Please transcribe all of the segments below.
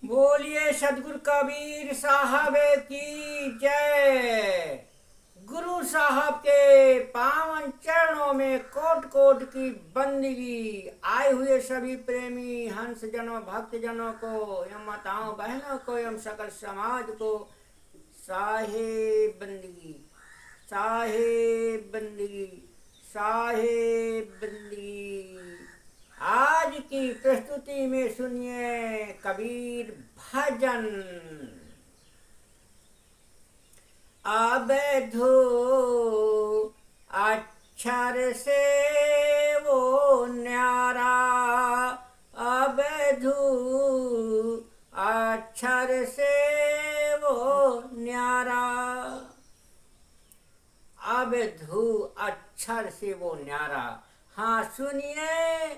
बोलिए सदगुरु कबीर साहब की जय। गुरु साहब के पावन चरणों में कोट कोट की बंदगी। आए हुए सभी प्रेमी हंस जनों भक्त जनों को एवं माताओं बहनों को एवं सकल समाज को साहेब बंदगी, साहेब बंदगी, साहेब बंदगी। आज की प्रस्तुति में सुनिए कबीर भजन। अवधू अक्षर से वो न्यारा, अवधू अक्षर से वो न्यारा, अवधू अक्षर से वो न्यारा। हाँ सुनिए,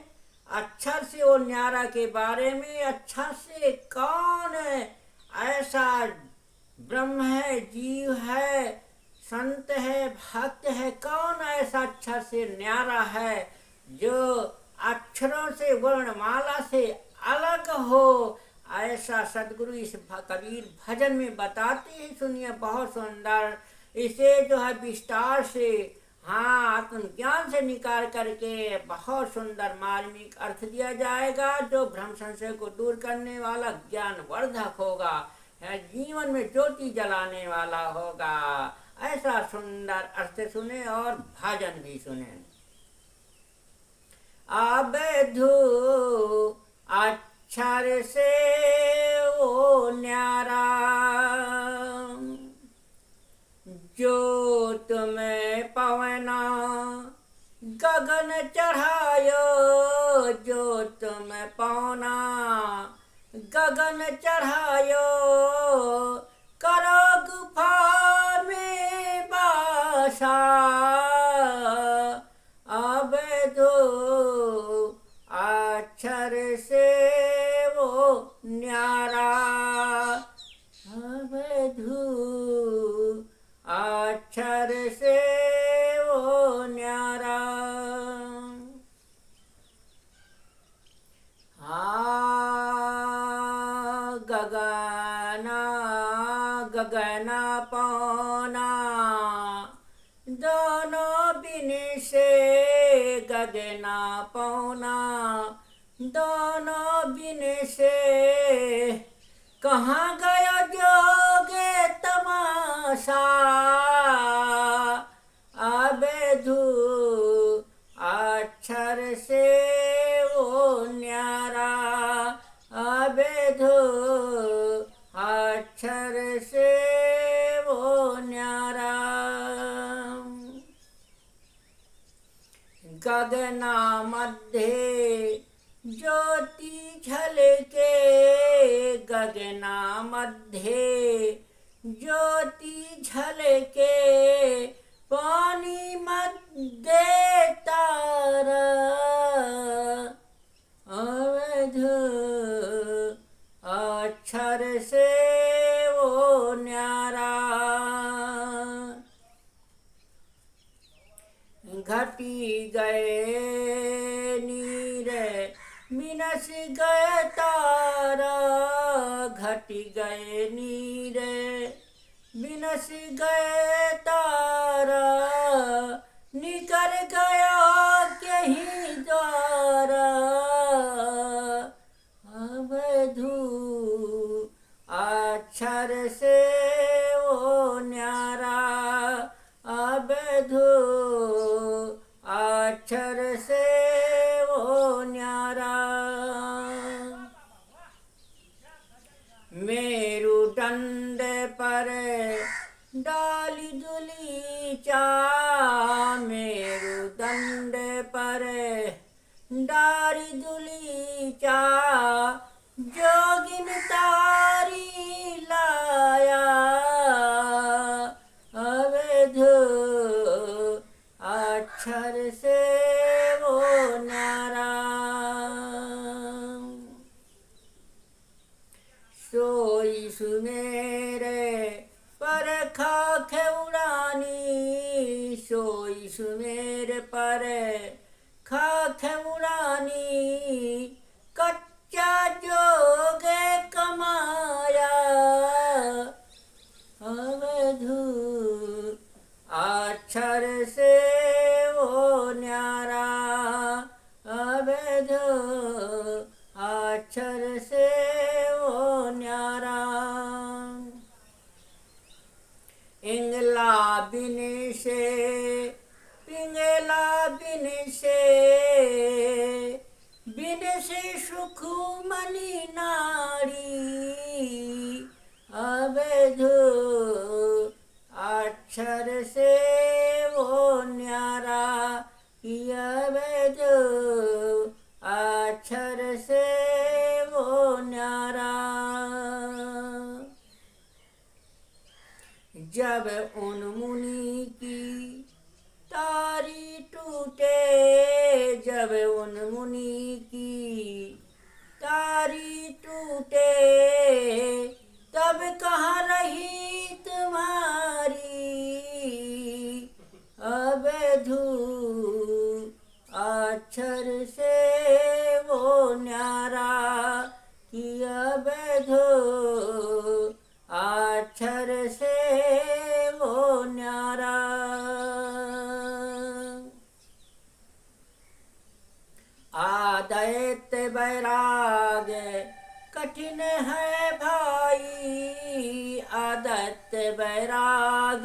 अक्षर से वो न्यारा के बारे में। अक्षर से कौन ऐसा ब्रह्म है, जीव है, संत है, भक्त है, कौन ऐसा अक्षर से न्यारा है जो अक्षरों से वर्णमाला से अलग हो। ऐसा सदगुरु इस कबीर भजन में बताते हैं। सुनिए, बहुत सुंदर। इसे जो है विस्तार से, हाँ, आत्मज्ञान से निकाल करके बहुत सुंदर मार्मिक अर्थ दिया जाएगा, जो भ्रम संशय को दूर करने वाला, ज्ञान वर्धक होगा, जीवन में ज्योति जलाने वाला होगा। ऐसा सुंदर अर्थ सुने और भजन भी सुने। अवधू अक्षर से वो न्यारा, जो तुम्हें पवना गगन चढ़ायो, जो तुम्हें पवना गगन चढ़ायो, करो गुफा में बासा। अवधू अक्षर से वो न्यारा, अवधू अक्षर से वो न्यारा। गगना गगना पौना, दोनों बिन से गगना पौना, दोनों बिन से कहाँ गया जोगे तमाशा। अवधू अक्षर से वो न्यारा, अवधू अक्षर से वो न्यारा। गगना मध्य ज्योति झलके, गगना मध्य ज्योति झलके, पानी मध्य तारा। अवधू अक्षर से वो न्यारा। घटी गए नीर मिनस गए तारा, घटी गए नीर बिनस गए तारा, निकर गया कहीं द्वारा। अवधू अक्षर से वो न्यारा, अवधू अक्षर से वो न्यारा। मेरुदंड पर डाली दुलीचा, मेरुदंड पर डाली दुलीचा, जोगिन तारी लाया। अवधू अक्षर से वो न्यारा। सोई सुमेरे पर खाख उड़ानी, सोई सुमेर पर खाख उड़ानी, कच्चा जोगे कमा से वो न्यारा। इंगला बिन से पिंगला बिन से सुख मनी नारी। अवधु अक्षर से वो न्यारा। अवधु अक्षर से वो न्यारा। जब उन मुनि की तारी टूटे, जब उन मुनि की तारी टूटे, तब कहाँ रही तुम्हारी। अवधू अक्षर से वो न्यारा। कि अवधू अक्षर से वो न्यारा। आदत बैराग कठिन है भाई। आदत बैराग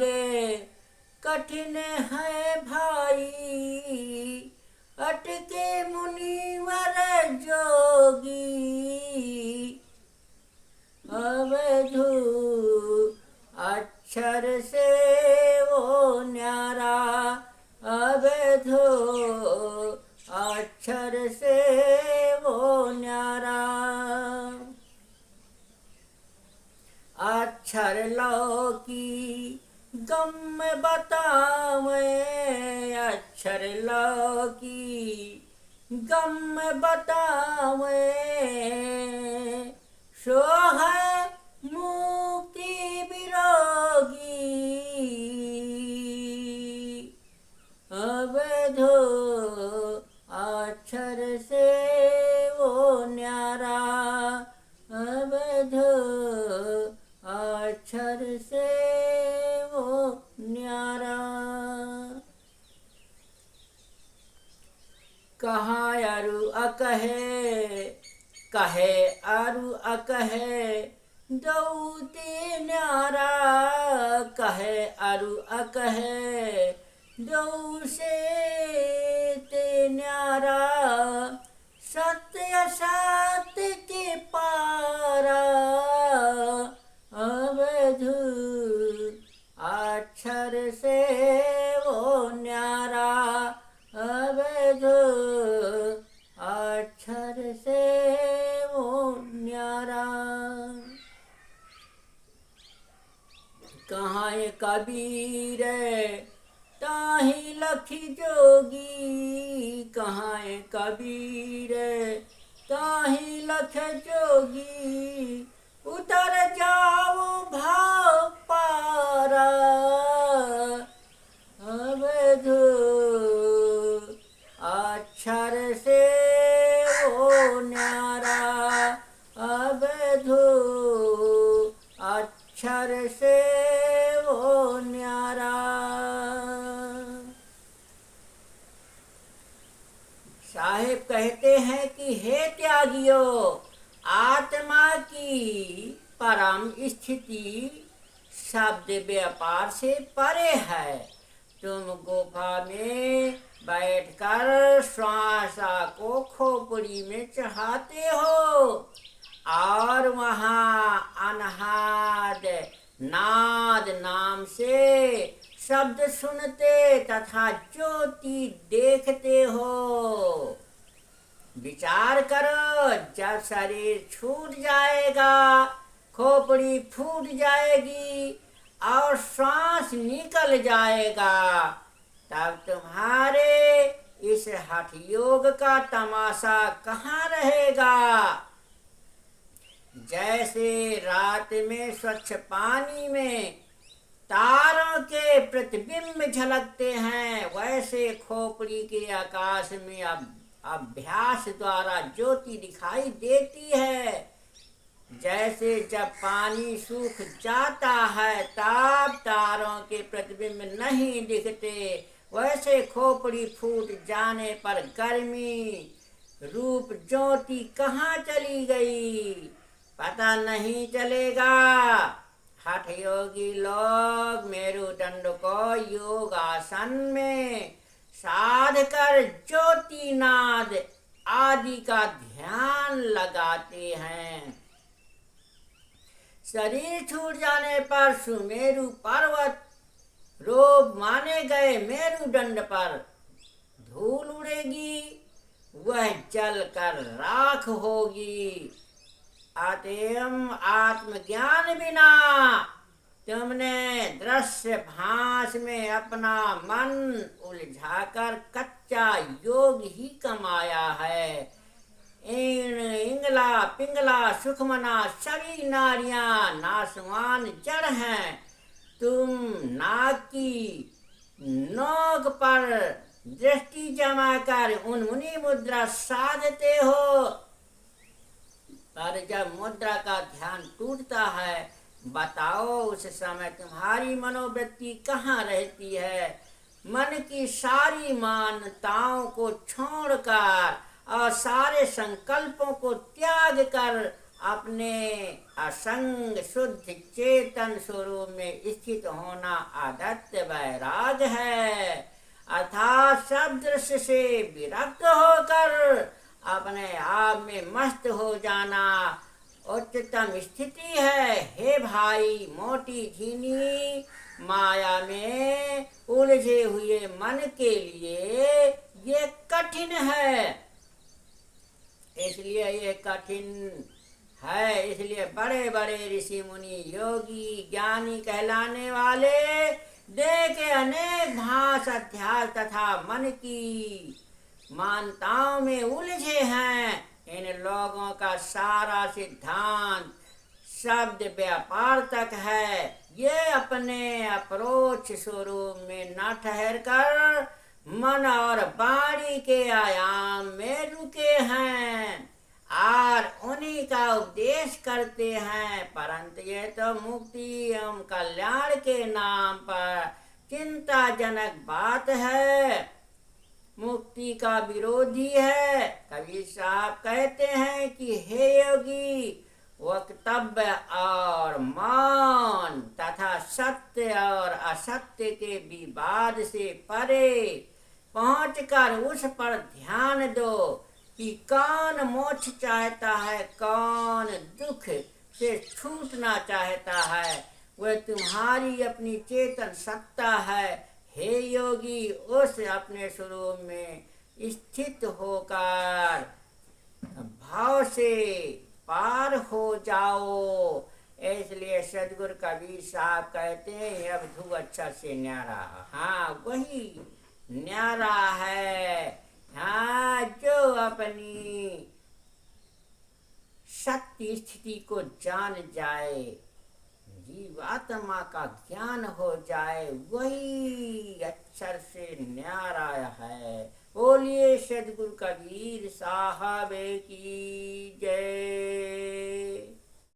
कठिन है भाई। अटके मुनिवर जोगी। अवधू अक्षर से वो न्यारा। अवधू अक्षर से वो न्यारा। अक्षर लो की गम बतावे। अक्षर लो की गम बतावे। सो है मुक्ति विरोगी। अवधू अक्षर से वो न्यारा। अवधू अक्षर से वो न्यारा। कहाँ अरु अकहे, कहे अरु अकहे, दौते न्यारा। कहे अरु अकहे, दौ से ते न्यारा। सत्य असत्य के पारा। अवधू अक्षर से वो न्यारा। अवधू अक्षर से वो न्यारा। कहाँ ये कबीर ताही लखी जोगी। कहाँ ये कबीर ताही लख जोगी। उतर जाओ भाव पारा। अवधू अक्षर से वो न्यारा। अवधू अक्षर से वो न्यारा। साहिब कहते हैं कि हे त्यागियों, आत्मा की परम स्थिति शब्द व्यापार से परे है। तुम गुफा में बैठकर श्वास को खोपड़ी में चढ़ाते हो और वहाँ अनहद नाद नाम से शब्द सुनते तथा ज्योति देखते हो। विचार करो, जब शरीर छूट जाएगा, खोपड़ी फूट जाएगी और श्वास निकल जाएगा, तब तुम्हारे इस हठ योग का तमाशा कहाँ रहेगा। जैसे रात में स्वच्छ पानी में तारों के प्रतिबिंब झलकते हैं, वैसे खोपड़ी के आकाश में अभ्यास द्वारा ज्योति दिखाई देती है। जैसे जब पानी सूख जाता है तब तारों के प्रतिबिंब नहीं दिखते, वैसे खोपड़ी फूट जाने पर गर्मी रूप ज्योति कहाँ चली गई पता नहीं चलेगा। हठ योगी लोग मेरुदंड को योग आसन में साध कर ज्योतिनाद आदि का ध्यान लगाते हैं। शरीर छूट जाने पर सुमेरु पर्वत रूप माने गए मेरुदंड पर धूल उड़ेगी, वह जल कर राख होगी। अतएव आत्मज्ञान बिना तुमने दृश्य भास में अपना मन उलझाकर कच्चा योग ही कमाया है। इन इंगला पिंगला सुखमना सभी नारियां नासवान जड़ हैं। तुम नाग की नोक पर दृष्टि जमा कर उन्मुनी मुद्रा साधते हो, पर जब मुद्रा का ध्यान टूटता है बताओ उस समय तुम्हारी मनोवृत्ति कहाँ रहती है। मन की सारी मान्यताओं को छोड़कर और सारे संकल्पों को त्याग कर अपने असंग शुद्ध चेतन स्वरूप में स्थित होना आदत वैराग है। अर्थात सब दृश्य से विरक्त होकर अपने आप में मस्त हो जाना उच्चतम स्थिति है। हे भाई, मोटी झीनी माया में उलझे हुए मन के लिए ये कठिन है। इसलिए ये कठिन है, इसलिए बड़े बड़े ऋषि मुनि योगी ज्ञानी कहलाने वाले देह के अनेक भास अध्यास तथा मन की मान्यताओं में उलझे हैं। इन लोगों का सारा सिद्धांत शब्द व्यापार तक है। ये अपने अप्रोच स्वरूप में न ठहर कर मन और वाणी के आयाम में रुके हैं और उन्हीं का उपदेश करते हैं। परंतु ये तो मुक्ति एवं कल्याण के नाम पर चिंताजनक बात है, मुक्ति का विरोधी है। कबीर साहब कहते हैं कि हे योगी, वक्तव्य और मौन तथा सत्य और असत्य के विवाद से परे पहुंचकर उस पर ध्यान दो कि कौन मोक्ष चाहता है, कौन दुख से छूटना चाहता है। वह तुम्हारी अपनी चेतन सत्ता है। हे योगी, उस अपने स्वरूप में स्थित होकर भाव से पार हो जाओ। इसलिए सदगुरु कबीर साहब कहते हैं अब ध्रुव अच्छा से न्यारा। हाँ, वही न्यारा है। हाँ, जो अपनी शक्ति स्थिति को जान जाए, जीवात्मा का ज्ञान हो जाए, वही अक्षर से न्यारा है। बोलिए सदगुरु कबीर साहब की जय।